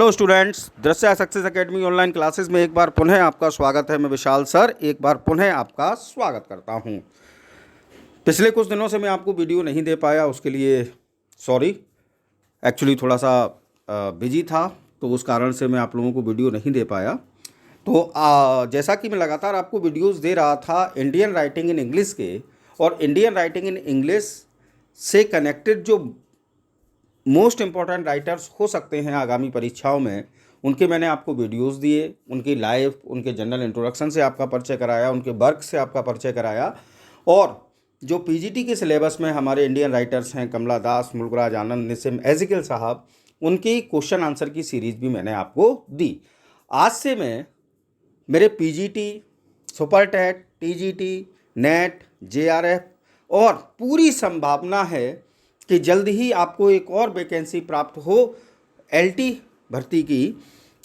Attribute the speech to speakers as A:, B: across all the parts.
A: Hello students, दृश्य success academy online classes में एक बार पुनः आपका स्वागत है। मैं विशाल सर एक बार पुनः आपका स्वागत करता हूं। पिछले कुछ दिनों से मैं आपको वीडियो नहीं दे पाया, उसके लिए सॉरी। एक्चुअली थोड़ा सा बिजी था, तो उस कारण से मैं आप लोगों को वीडियो नहीं दे पाया। तो जैसा कि मैं लगातार आपको वीडियोस दे रहा था इंडियन राइटिंग इन इंग्लिश के, और इंडियन राइटिंग इन इंग्लिश से कनेक्टेड जो मोस्ट इम्पॉर्टेंट राइटर्स हो सकते हैं आगामी परीक्षाओं में, उनके मैंने आपको वीडियोस दिए, उनकी लाइव, उनके जनरल इंट्रोडक्शन से आपका परिचय कराया, उनके वर्क से आपका परिचय कराया। और जो पीजीटी के सिलेबस में हमारे इंडियन राइटर्स हैं, कमला दास, मुल्कराज आनंद, निसिम एजिकल साहब, उनकी क्वेश्चन आंसर की सीरीज भी मैंने आपको दी। आज से मैं मेरे PGT, super TET, TGT, NET, JRF और पूरी संभावना है कि जल्द ही आपको एक और वैकेंसी प्राप्त हो एलटी भर्ती की,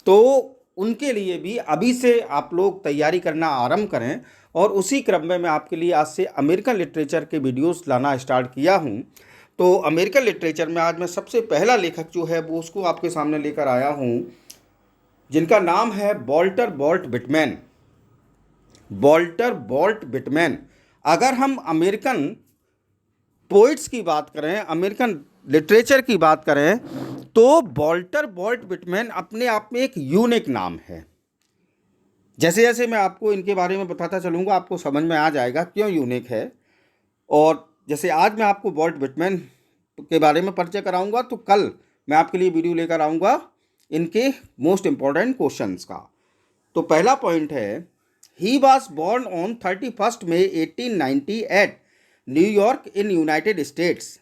A: तो उनके लिए भी अभी से आप लोग तैयारी करना आरंभ करें। और उसी क्रम में मैं आपके लिए आज से अमेरिकन लिटरेचर के वीडियोस लाना स्टार्ट किया हूं। तो अमेरिकन लिटरेचर में आज मैं सबसे पहला लेखक जो है वो उसको आपके सामने लेकर आया हूं, जिनका नाम है Walter bolt Whitman. Walter bolt Whitman. अगर हम अमेरिकन पोइट्स की बात करें, अमेरिकन लिटरेचर की बात करें, तो वॉल्टर बॉल्ट विटमैन अपने आप में एक यूनिक नाम है। जैसे जैसे मैं आपको इनके बारे में बताता चलूँगा, आपको समझ में आ जाएगा क्यों यूनिक है। और जैसे आज मैं आपको वॉल्ट विटमैन के बारे में परिचय कराऊंगा, तो कल मैं आपके लिए वीडियो लेकर आऊँगा इनके मोस्ट इम्पॉर्टेंट क्वेश्चंस का। तो पहला पॉइंट है, he was born on 31 May 1890 at New York in United States.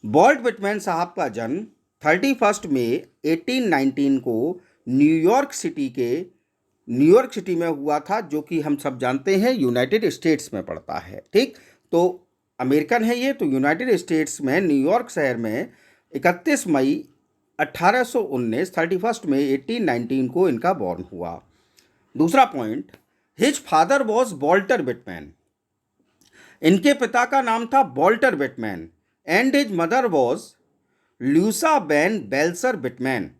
A: Walt Whitman साहब का जन्म 31 मई 1819 को न्यूयॉर्क सिटी में हुआ था, जो कि हम सब जानते हैं यूनाइटेड स्टेट्स में पड़ता है। ठीक, तो अमेरिकन है ये, तो यूनाइटेड स्टेट्स में न्यूयॉर्क शहर में 31 मई 1819 31 मई 1819 को इनका बॉर्न हुआ। दूसरा point, his father was Walter Whitman. इनके पिता का नाम था Walter Whitman and his mother was Louisa Van Velsor Whitman.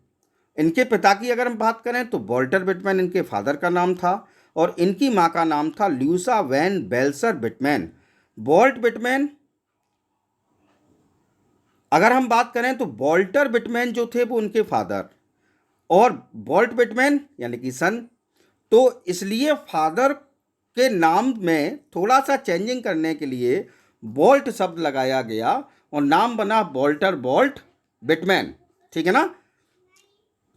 A: इनके पिता की अगर हम बात करें तो वॉल्टर विटमैन इनके फादर का नाम था, और इनकी माँ का नाम था ल्यूसा Van Velsor Whitman. Walt Whitman अगर हम बात करें तो वॉल्टर विटमैन जो थे वो उनके फादर, और वॉल्ट विटमैन यानी कि सन। तो इसलिए फादर के नाम में थोड़ा सा चेंजिंग करने के लिए वॉल्ट शब्द लगाया गया और नाम बना वॉल्टर बॉल्ट विटमैन। ठीक है ना।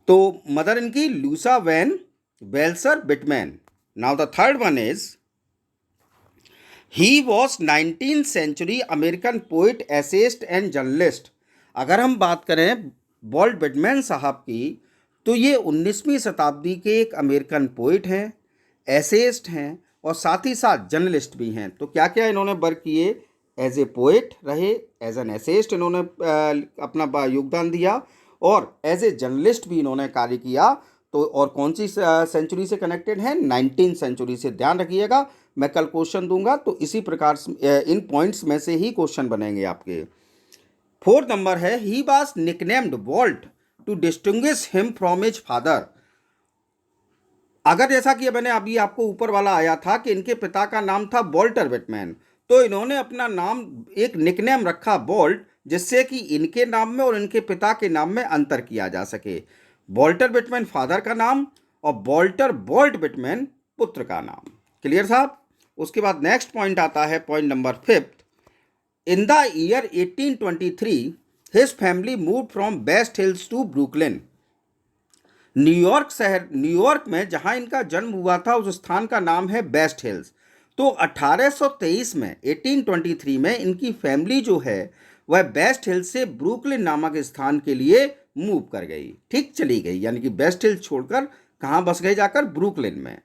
A: तो मदर इनकी Louisa Van Velsor Whitman. Now the third one is, he was 19th century American poet, essayist and journalist. अगर हम बात करें वॉल्ट विटमैन साहब की, तो ये 19वीं शताब्दी के एक अमेरिकन पोइट हैं, एसेइस्ट हैं, और साथ ही साथ जर्नलिस्ट भी हैं। तो क्या क्या इन्होंने वर्क किए, एज ए पोइट रहे, एज एन एसेइस्ट इन्होंने अपना योगदान दिया, और एज ए जर्नलिस्ट भी इन्होंने कार्य किया। तो और कौन सी सेंचुरी से कनेक्टेड है, 19th सेंचुरी से। ध्यान रखिएगा, मैं कल क्वेश्चन दूंगा तो इसी प्रकार से इन पॉइंट्स में से ही क्वेश्चन बनेंगे आपके। फोर्थ नंबर है, he was nicknamed Walt to distinguish him from his father. अगर जैसा कि मैंने अभी आपको ऊपर वाला आया था कि इनके पिता का नाम था वॉल्टर विटमैन, तो इन्होंने अपना नाम एक निकनेम रखा वॉल्ट, जिससे कि इनके नाम में और इनके पिता के नाम में अंतर किया जा सके। वॉल्टर विटमैन फादर का नाम और वॉल्टर बॉल्ट विटमैन पुत्र का नाम। क्लियर साहब। उसके बाद नेक्स्ट पॉइंट आता है, point number 5। In the year 1823 his family move from West Hills to Brooklyn. New York में जहां इनका जन्म हुआ था, उस स्थान का नाम है वेस्ट हिल्स। तो 1823 में 1823 में इनकी फैमिली जो है वह वेस्ट हिल्स से ब्रुकलिन नामक स्थान के लिए मूव कर गई। ठीक, चली गई, यानी कि वेस्ट हिल्स छोड़कर कहाँ बस गए, जाकर ब्रुकलिन में।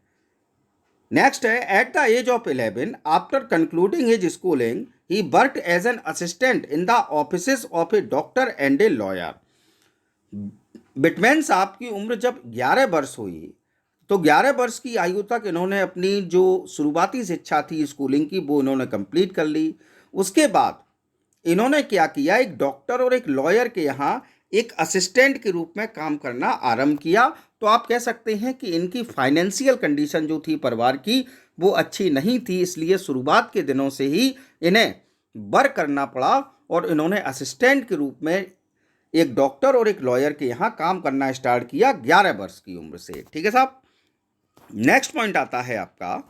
A: नेक्स्ट है, at the age of 11 after concluding his schooling he worked as an assistant in the offices of a doctor and a lawyer. Whitman साहब की उम्र जब 11 वर्ष हुई, तो 11 वर्ष की आयु तक इन्होंने अपनी जो शुरुआती शिक्षा थी स्कूलिंग की, वो इन्होंने कंप्लीट कर ली। उसके बाद इन्होंने क्या किया, एक डॉक्टर और एक लॉयर के यहाँ एक असिस्टेंट के रूप में काम करना आरंभ किया। तो आप कह सकते हैं कि इनकी फाइनेंशियल कंडीशन जो थी परिवार की वो अच्छी नहीं थी, इसलिए शुरुआत के दिनों से ही इन्हें वर्क करना पड़ा और इन्होंने असिस्टेंट के रूप में एक डॉक्टर और एक लॉयर के यहाँ काम करना स्टार्ट किया 11 वर्ष की उम्र से। ठीक है साहब। नेक्स्ट पॉइंट आता है आपका,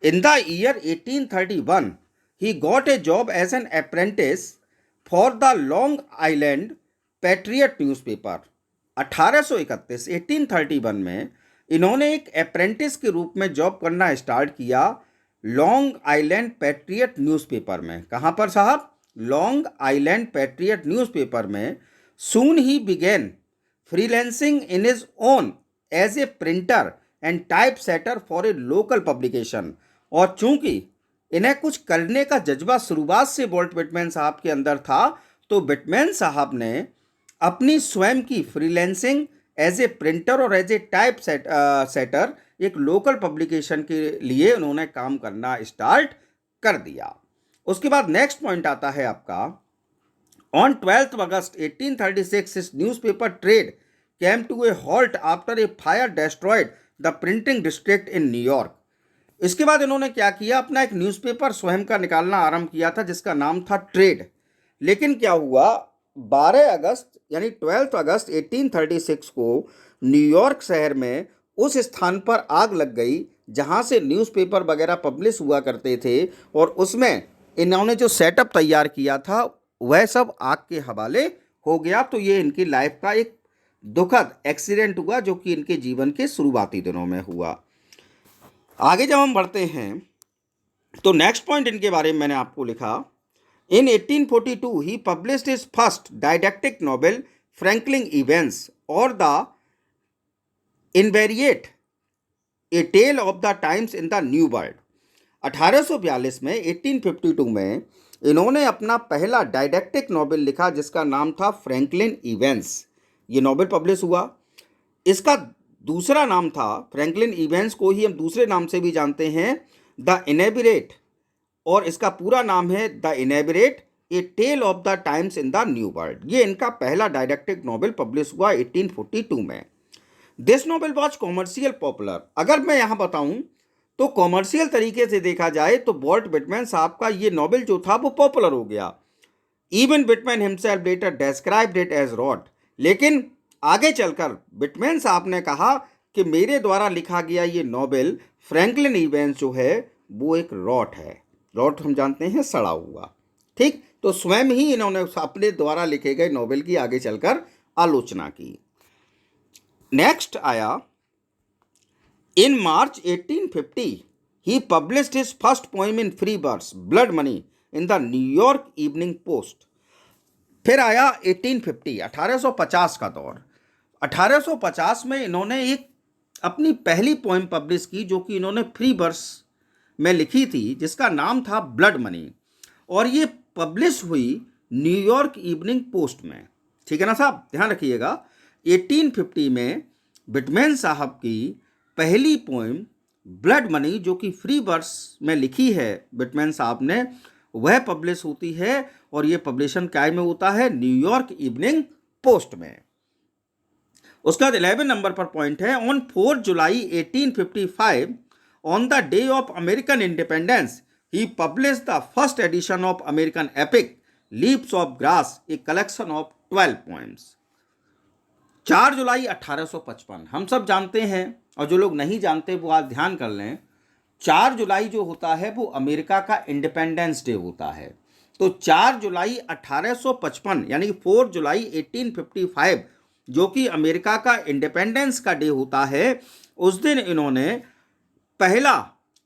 A: in the year 1831 he got a job as an apprentice for the Long Island Patriot newspaper. 1831 1831 में इन्होंने एक अप्रेंटिस के रूप में जॉब करना स्टार्ट किया लॉन्ग आइलैंड पैट्रियट न्यूज़पेपर में। कहाँ पर साहब? लॉन्ग आइलैंड पैट्रियट न्यूज़पेपर में। Soon he began freelancing in his own as a printer and typesetter for a local publication. और चूंकि इन्हें कुछ करने का जज्बा शुरुआत से वॉल्ट विटमैन साहब के अंदर था, तो विटमैन साहब ने अपनी स्वयं की फ्रीलांसिंग एज ए प्रिंटर और एज ए टाइप सेटर एक लोकल पब्लिकेशन के लिए उन्होंने काम करना स्टार्ट कर दिया। उसके बाद नेक्स्ट पॉइंट आता है आपका, ऑन 12 अगस्त 1836 इस newspaper trade came to a halt after a fire destroyed the printing district in New York. इसके बाद इन्होंने क्या किया, अपना एक न्यूज़पेपर स्वयं का निकालना आरंभ किया था जिसका नाम था ट्रेड। लेकिन क्या हुआ, 12 अगस्त यानी 12 अगस्त 1836 को न्यूयॉर्क शहर में उस स्थान पर आग लग गई जहां से न्यूज़पेपर वगैरह पब्लिश हुआ करते थे, और उसमें इन्होंने जो सेटअप तैयार किया था वह सब आग के हवाले हो गया। तो ये इनकी लाइफ का एक दुखद एक्सीडेंट हुआ जो कि इनके जीवन के शुरुआती दिनों में हुआ। आगे जब हम बढ़ते हैं तो नेक्स्ट पॉइंट इनके बारे में मैंने आपको लिखा, in 1842 he published his first didactic novel Franklin Evans और the inebriate a tale of the times in the New World. 1842 में 1852 में इन्होंने अपना पहला डायडेक्टिक नॉवेल लिखा जिसका नाम था फ्रैंकलिन इवेंट्स। ये नॉवेल पब्लिश हुआ। इसका दूसरा नाम था, फ्रैंकलिन इवेंट्स को ही हम दूसरे नाम से भी जानते हैं, द इनेबिरेट, और इसका पूरा नाम है the inebriate a tale of the times in the New World. ये इनका पहला डायडेक्टिक नॉवेल पब्लिश हुआ 1842 में। This novel was commercial popular. अगर मैं यहाँ बताऊँ तो कॉमर्शियल तरीके से देखा जाए तो वॉल्ट विटमैन साहब का ये नॉवेल जो था वो पॉपुलर हो गया। Even Whitman himself later described it as rot. लेकिन आगे चलकर विटमैन साहब ने कहा कि मेरे द्वारा लिखा गया ये नॉवेल फ्रैंकलिन इवेंट्स जो है वो एक रॉट है। रॉट हम जानते हैं सड़ा हुआ। ठीक, तो स्वयं ही इन्होंने अपने द्वारा लिखे गए नॉवेल की आगे चलकर आलोचना की। नेक्स्ट आया, in March 1850 he published his first poem in free verse blood money in the New York Evening Post। फिर आया 1850 1850 का दौर। 1850 में इन्होंने एक अपनी पहली पोएम पब्लिश की जो कि इन्होंने फ्री वर्स में लिखी थी जिसका नाम था ब्लड मनी, और ये पब्लिश हुई न्यूयॉर्क इवनिंग पोस्ट में। ठीक है ना साहब, ध्यान रखिएगा। 1850 में विटमैन साहब की पहली पोएम ब्लड मनी जो कि फ्री वर्स में लिखी है विटमैन साहब ने, वह पब्लिश होती है, और ये पब्लिशन क्या में होता है, न्यूयॉर्क इवनिंग पोस्ट में। उसके बाद 11 नंबर पर पॉइंट है, on 4 July 1855 on the day of American independence he publish the first edition of American epic leaves of grass, a collection of 12 poems. 4 जुलाई 1855 हम सब जानते हैं, और जो लोग नहीं जानते वो आज ध्यान कर लें, 4 जुलाई जो होता है वो अमेरिका का इंडिपेंडेंस डे होता है। तो 4 जुलाई 1855 यानी 4 जुलाई 1855 जो कि अमेरिका का इंडिपेंडेंस का डे होता है, उस दिन इन्होंने पहला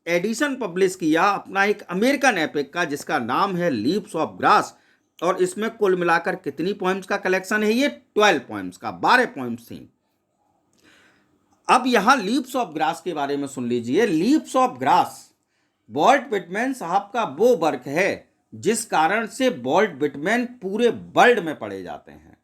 A: एडिशन पब्लिश किया अपना एक अमेरिकन एपिक का जिसका नाम है लीव्स ऑफ ग्रास, और इसमें कुल मिलाकर कितनी पोएम्स का कलेक्शन है, ये 12 पोएम्स का, 12 पोएम्स थी। अब यहां लीव्स ऑफ ग्रास के बारे में सुन लीजिए। Leaves of grass vault Whitman साहब का वो वर्क है जिस कारण से वॉल्ट विटमैन पूरे वर्ल्ड में पढ़े जाते हैं।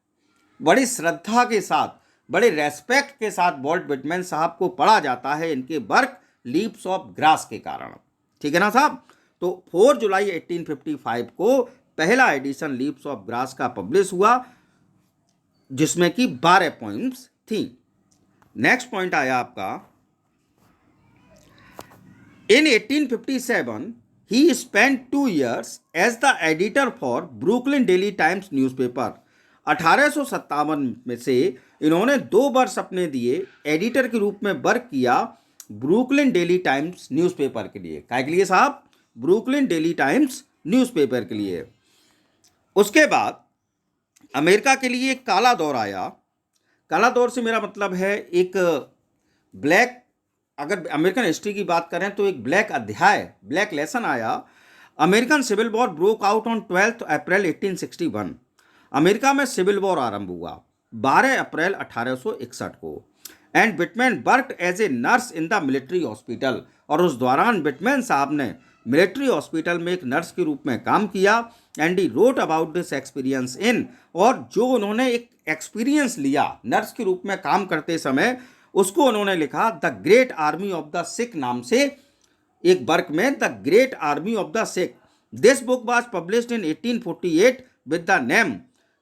A: बड़ी श्रद्धा के साथ, बड़े रेस्पेक्ट के साथ वॉल्ट विटमैन साहब को पढ़ा जाता है इनके वर्क लीव्स ऑफ ग्रास के कारण। ठीक है ना साहब। तो 4 जुलाई 1855 को पहला एडिशन लीव्स ऑफ ग्रास का पब्लिश हुआ। जिसमें कि 12 पोइम्स थी। नेक्स्ट पॉइंट आया आपका, इन 1857 he spent 2 years as the editor for Brooklyn daily times newspaper. 1857 में से इन्होंने 2 वर्ष अपने दिए एडिटर के रूप में वर्क किया ब्रुकलिन डेली टाइम्स न्यूज़पेपर के लिए। क्या के लिए साहब? ब्रुकलिन डेली टाइम्स न्यूज़पेपर के लिए। उसके बाद अमेरिका के लिए एक काला दौर आया। काला दौर से मेरा मतलब है एक ब्लैक, अगर अमेरिकन हिस्ट्री की बात करें तो एक ब्लैक अध्याय, ब्लैक लेसन आया। American civil war broke out on 12 अप्रैल 1861। अमेरिका में सिविल वॉर आरंभ हुआ 12 अप्रैल 1861 को। And Whitman worked as a nurse in the military hospital. और उस दौरान बिटमैन साहब ने मिलिट्री हॉस्पिटल में एक नर्स के रूप में काम किया। And he wrote about this experience in, और जो उन्होंने एक एक्सपीरियंस लिया नर्स के रूप में काम करते समय, उसको उन्होंने लिखा the great army of the Sikh नाम से एक वर्क में, the great army of the Sikh. This book was published in 1848 with the name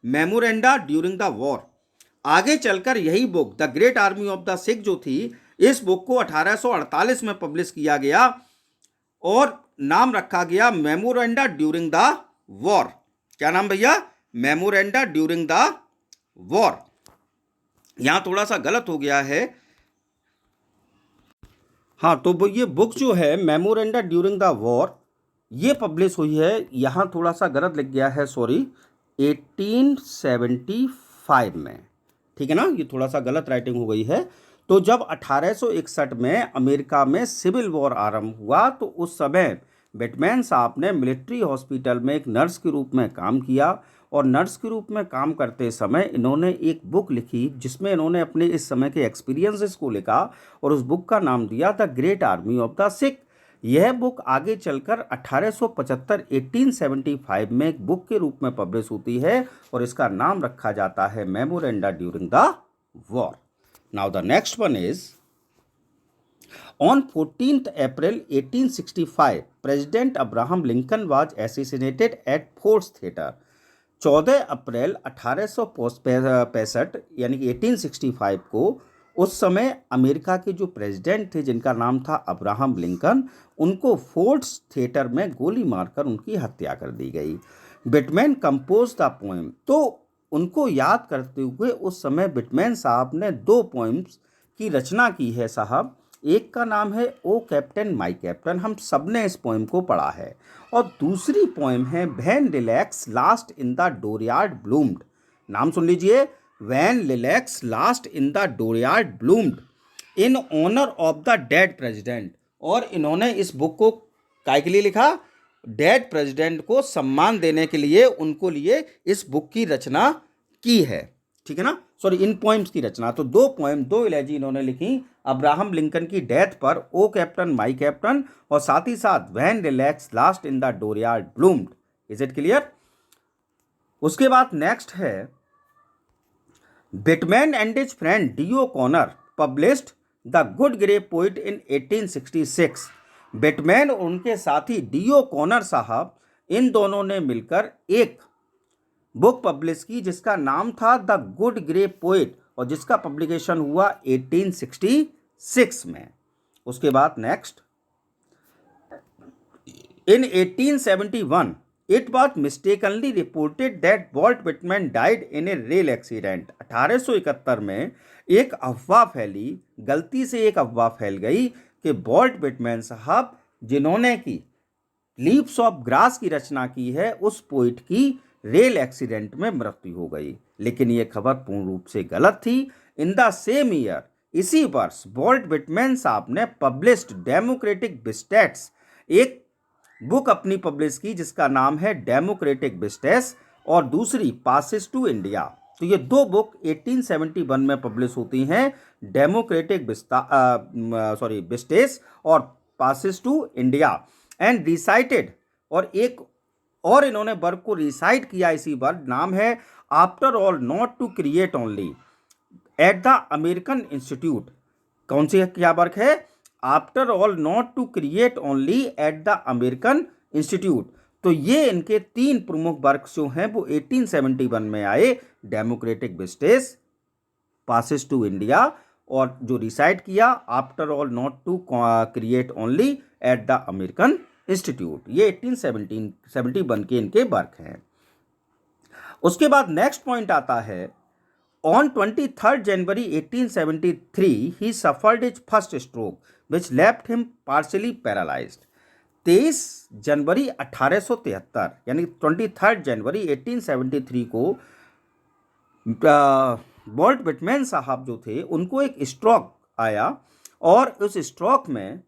A: memoranda during the war. आगे चलकर यही book the great army of the Sikh जो थी, इस बुक को 1848 में पब्लिश किया गया और नाम रखा गया मेमोरेंडा ड्यूरिंग द वॉर। क्या नाम भैया? Memoranda during the war. यहां थोड़ा सा गलत हो गया है। हाँ, तो ये बुक जो है मेमोरेंडा ड्यूरिंग द वॉर, ये पब्लिश हुई है, यहाँ थोड़ा सा गलत लिख गया है, सॉरी, 1875 में। ठीक है ना, ये थोड़ा सा गलत राइटिंग हो गई है। तो जब 1861 में अमेरिका में सिविल वॉर आरंभ हुआ, तो उस समय बिटमैन साहब ने मिलिट्री हॉस्पिटल में एक नर्स के रूप में काम किया। और नर्स के रूप में काम करते समय इन्होंने एक बुक लिखी जिसमें इन्होंने अपने इस समय के एक्सपीरियंसेस को लिखा, और उस बुक का नाम दिया the great army of the Sikh. यह बुक आगे चलकर 1875 में एक बुक के रूप में पब्लिश होती है, और इसका नाम रखा जाता है memoranda during the war. Now the next one is, on 14th April 1865 president Abraham Lincoln was assassinated at Fords theatre. 14 अप्रैल 1865 यानी कि 1865 को उस समय अमेरिका के जो प्रेसिडेंट थे जिनका नाम था अब्राहम लिंकन, उनको फोर्ड्स थिएटर में गोली मारकर उनकी हत्या कर दी गई। बिटमैन कंपोज द पोएम, तो उनको याद करते हुए उस समय बिटमैन साहब ने 2 पोएम्स की रचना की है साहब। एक का नाम है ओ कैप्टन माई कैप्टन, हम सब ने इस पोएम को पढ़ा है। और दूसरी पोएम है when lilacs last in the dooryard bloomed. नाम सुन लीजिए, when lilacs last in the dooryard bloomed in honour of the dead president. और इन्होंने इस बुक को काय के लिए लिखा? डेड प्रेसिडेंट को सम्मान देने के लिए उनको लिए इस बुक की रचना की है। ठीक है ना, सॉरी, इन पोएम्स की रचना। तो 2 पोएम, 2 इलेजी इन्होंने लिखी अब्राहम लिंकन की डेथ पर, ओ कैप्टन माई कैप्टन, और साथ ही साथ when lilacs last in the dooryard bloomed. Is it clear? उसके बाद नेक्स्ट है, Whitman and his friend D O. Connor published the good gray poet in 1866। Whitman और उनके साथी डी.ओ. कॉनर साहब, इन दोनों ने मिलकर एक बुक पब्लिश की जिसका नाम था द गुड ग्रे पोइट, और जिसका पब्लिकेशन हुआ 1866 में। उसके बाद next, in 1871 it was mistakenly reported that Walt Whitman died in A rail accident. 1871 में एक अफवाह फैली, गलती से एक अफवाह फैल गई कि वॉल्ट विटमैन साहब जिन्होंने की लीव्स ऑफ ग्रास की रचना की है, उस पोइट की रेल एक्सीडेंट में मृत्यु हो गई। लेकिन यह खबर पूर्ण रूप से गलत थी। इन द सेम ईयर, इसी वर्ष, वॉल्ट विटमैन साहब ने पब्लिश्ड डेमोक्रेटिक बिस्टेट्स, एक बुक अपनी पब्लिश की जिसका नाम है डेमोक्रेटिक बिस्टेट्स, और दूसरी पासेस टू इंडिया। तो ये 2 बुक 1871 में पब्लिश होती हैं, डेमोक्रेटिक बिस्टेट्स और passes to India. And recited, और एक और इन्होंने वर्क को रिसाइट किया इसी वर्क, नाम है after all not to create only at the American Institute. कौन सी क्या वर्क है? After all not to create only at the American Institute. तो ये इनके 3 प्रमुख वर्क्स जो हैं वो 1871 में आए। Democratic vistas, passes to India, और जो रिसाइड किया after all not to create only at the American Institute. ये 1871 के इनके वर्क हैं। उसके बाद नेक्स्ट पॉइंट आता है, on 23 January 1873 he suffered his first stroke which left him partially paralysed. 23 जनवरी 1873 यानी 23 जनवरी 1873 को वॉल्ट विटमैन साहब जो थे उनको एक स्ट्रोक आया, और उस स्ट्रोक में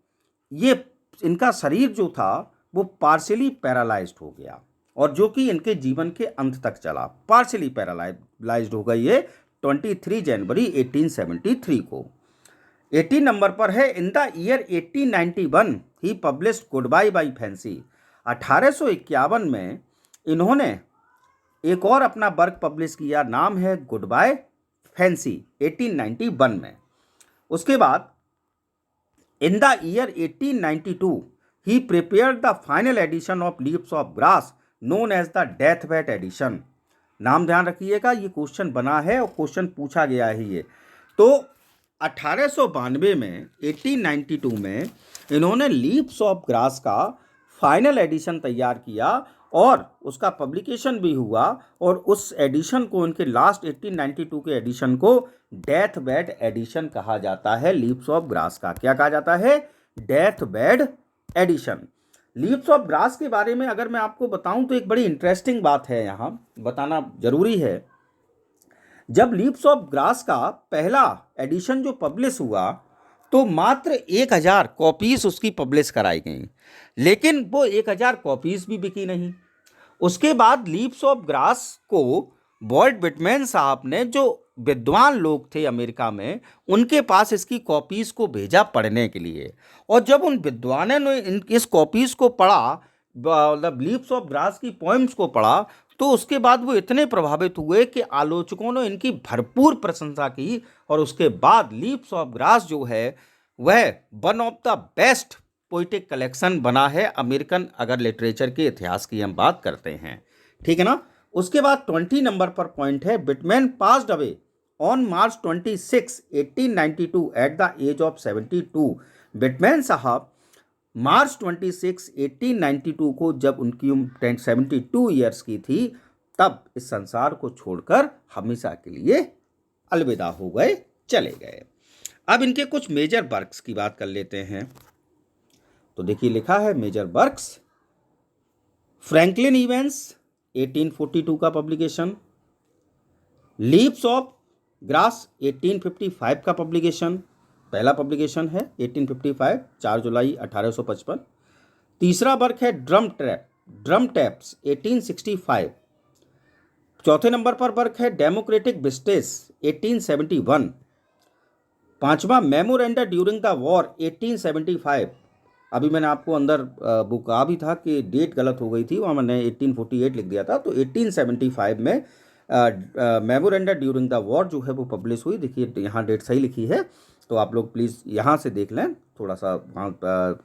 A: ये इनका शरीर जो था वो पार्शियली पैरालाइज्ड हो गया, और जो कि इनके जीवन के अंत तक चला। पार्शियली पैरालाइज्ड हो गई ये 23 जनवरी 1873 को। 18 नंबर पर है, in the year 1891 he published goodbye by fancy. 1851 में इन्होंने एक और अपना वर्क पब्लिश किया, नाम है गुड बाय फैंसी, 1891 में। उसके बाद in the year 1892 he prepared the final edition of Leaves of Grass known as the deathbed edition. नाम ध्यान रखिएगा, ये क्वेश्चन बना है और क्वेश्चन पूछा गया है ये। तो 1892 में 1892 में इन्होंने लीव्स ऑफ ग्रास का फाइनल एडिशन तैयार किया, और उसका पब्लिकेशन भी हुआ, और उस एडिशन को, उनके लास्ट 1892 के एडिशन को डेथ बेड एडिशन कहा जाता है। लीव्स ऑफ ग्रास का क्या कहा जाता है? Deathbed edition. Leaves of Grass के बारे में अगर मैं आपको बताऊं तो एक बड़ी इंटरेस्टिंग बात है, यहाँ बताना जरूरी है। जब लीव्स ऑफ ग्रास का पहला एडिशन जो पब्लिश हुआ तो मात्र 1000 कॉपीज उसकी पब्लिश कराई गई, लेकिन वो 1000 कॉपीज भी बिकी नहीं। उसके बाद लीव्स ऑफ ग्रास को वॉल्ट विटमैन साहब ने, जो विद्वान लोग थे अमेरिका में, उनके पास इसकी कॉपीज को भेजा पढ़ने के लिए, और जब उन विद्वानों ने इस कॉपीज को पढ़ा, मतलब लीव्स ऑफ ग्रास की पोएम्स को पढ़ा, तो उसके बाद वो इतने प्रभावित हुए कि आलोचकों ने इनकी भरपूर प्रशंसा की, और उसके बाद लीव्स ऑफ ग्रास जो है वह one of the best poetic collection बना है अमेरिकन, अगर लिटरेचर के इतिहास की हम बात करते हैं, ठीक है ना। उसके बाद 20 नंबर पर पॉइंट है, Whitman passed away on March 26, 1892 at the age of 72। Whitman साहब मार्च 26, 1892 को, जब उनकी उम्र 72 ईयर्स की थी, तब इस संसार को छोड़कर हमेशा के लिए अलविदा हो गए, चले गए। अब इनके कुछ मेजर वर्क्स की बात कर लेते हैं। तो देखिए लिखा है मेजर वर्क्स, फ्रैंकलिन इवेंट्स 1842 का पब्लिकेशन, लीव्स ऑफ ग्रास 1855 का पब्लिकेशन, पहला पब्लिकेशन है 1855, 4 जुलाई 1855। तीसरा वर्क है ड्रम टैप्स 1865। चौथे नंबर पर वर्क है डेमोक्रेटिक विस्टेज 1871। पांचवा मेमोरेंडा ड्यूरिंग द वॉर 1875। अभी मैंने आपको अंदर बुक कहा भी था कि डेट गलत हो गई थी, वहाँ मैंने 1848 लिख दिया था, तो 1875 में मेमोरेंडा ड्यूरिंग द वॉर जो है वो पब्लिश हुई। देखिए यहाँ डेट सही लिखी है, तो आप लोग प्लीज़ यहाँ से देख लें, थोड़ा सा वहाँ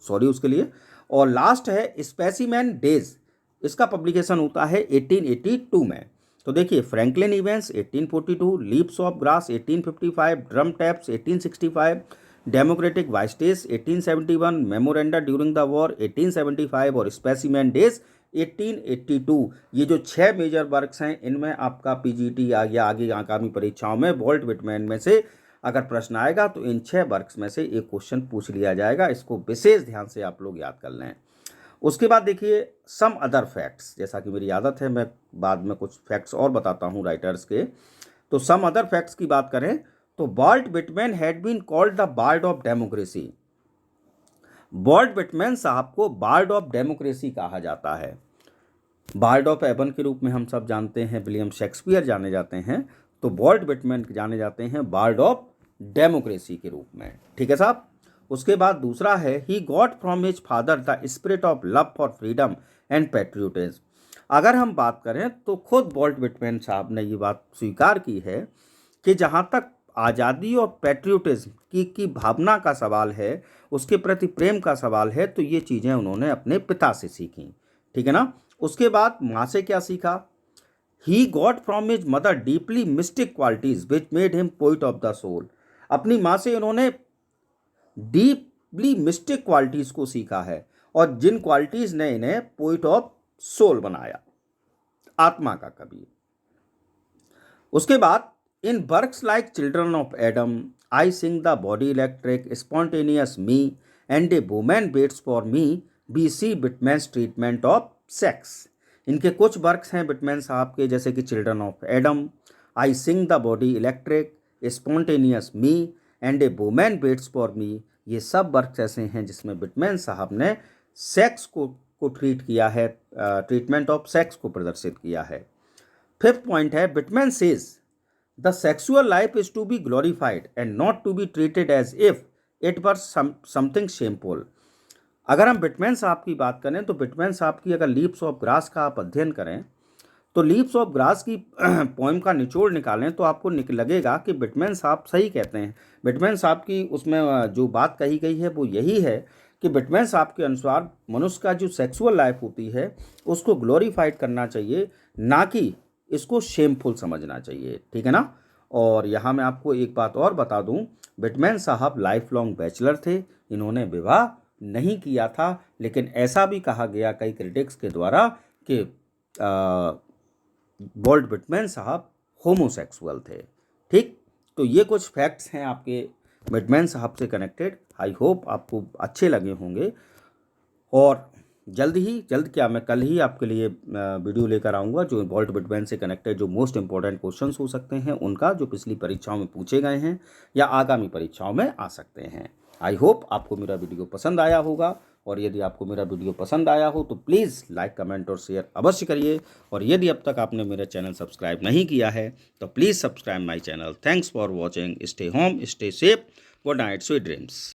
A: सॉरी उसके लिए। और लास्ट है स्पेसिमेन डेज, इसका पब्लिकेशन होता है 1882 में। तो देखिए Franklin Evans 1842, leaves of grass 1855, drum taps 1865, democratic vistas 1871, memoranda during the war 1875 और स्पेसिमेन डेज 1882। ये जो 6 मेजर वर्क्स हैं, इनमें आपका पीजीटी या आगे आगामी परीक्षाओं में वॉल्ट विटमैन में से अगर प्रश्न आएगा तो इन 6 वर्क्स में से एक क्वेश्चन पूछ लिया जाएगा। इसको विशेष ध्यान से आप लोग याद कर लें। उसके बाद देखिए सम अदर फैक्ट्स, जैसा कि मेरी आदत है मैं बाद में कुछ फैक्ट्स और बताता हूँ राइटर्स के। तो सम अदर फैक्ट्स की बात करें तो Walt Whitman had been called the bard of democracy. Walt Whitman साहब को बार्ड ऑफ डेमोक्रेसी कहा जाता है। बार्ड ऑफ एबन के रूप में हम सब जानते हैं विलियम शेक्सपियर जाने जाते हैं, तो वॉल्ट विटमैन जाने जाते हैं बार्ड ऑफ डेमोक्रेसी के रूप में, ठीक है साहब। उसके बाद दूसरा है ही got from his father the spirit of love for freedom and patriotism. अगर हम बात करें तो खुद वॉल्ट विटमैन साहब ने ये बात स्वीकार की है कि जहाँ तक आज़ादी और पैट्रियोटिज्म की भावना का सवाल है, उसके प्रति प्रेम का सवाल है, तो ये चीज़ें उन्होंने अपने पिता से सीखी, ठीक है ना। उसके बाद माँ से क्या सीखा? He got from his mother deeply mystic qualities which made him poet of the soul. अपनी माँ से इन्होंने डीपली मिस्टिक क्वालिटीज को सीखा है और जिन क्वालिटीज ने इन्हें पोइट ऑफ सोल बनाया, आत्मा का कवि। उसके बाद in works like children of Adam, I sing the body electric, spontaneous me and a women waits for me, be see Whitman's treatment of sex. इनके कुछ वर्क्स हैं बिटमैन साहब के, जैसे कि children of Adam, I sing the body electric, spontaneous me and a women waits for me. ये सब works ऐसे हैं जिसमें बिटमैन साहब ने सेक्स को ट्रीट किया है, ट्रीटमेंट ऑफ सेक्स को प्रदर्शित किया है। फिफ्थ पॉइंट है, Whitman says the sexual life is to be glorified and not to be treated as if it were something shameful. अगर हम बिटमैन साहब की बात करें तो बिटमैन साहब की अगर लीव्स ऑफ ग्रास का आप अध्ययन करें तो लीव्स ऑफ ग्रास की पोइम का निचोड़ निकालें तो आपको लगेगा कि बिटमैन साहब सही कहते हैं। बिटमैन साहब की उसमें जो बात कही गई है वो यही है कि बिटमैन साहब के अनुसार मनुष्य का जो सेक्सुअल लाइफ होती है उसको ग्लोरीफाइड करना चाहिए, ना कि इसको शेमफुल समझना चाहिए, ठीक है ना। और यहाँ मैं आपको एक बात और बता दूँ, बिटमैन साहब लाइफ लॉन्ग बैचलर थे, इन्होंने विवाह नहीं किया था, लेकिन ऐसा भी कहा गया कई क्रिटिक्स के द्वारा कि वॉल्ट विटमैन साहब होमोसेक्सुअल थे। ठीक, तो ये कुछ फैक्ट्स हैं आपके विटमैन साहब से कनेक्टेड। आई होप आपको अच्छे लगे होंगे और जल्द क्या मैं कल ही आपके लिए वीडियो लेकर आऊँगा जो वॉल्ट विटमैन से कनेक्टेड जो मोस्ट इंपॉर्टेंट क्वेश्चंस हो सकते हैं उनका, जो पिछली परीक्षाओं में पूछे गए हैं या आगामी परीक्षाओं में आ सकते हैं। आई होप आपको मेरा वीडियो पसंद आया होगा और यदि आपको मेरा वीडियो पसंद आया हो तो प्लीज़ लाइक, कमेंट और शेयर अवश्य करिए। और यदि अब तक आपने मेरा चैनल सब्सक्राइब नहीं किया है तो please subscribe my channel. Thanks for watching. Stay home, stay safe, good night, sweet dreams.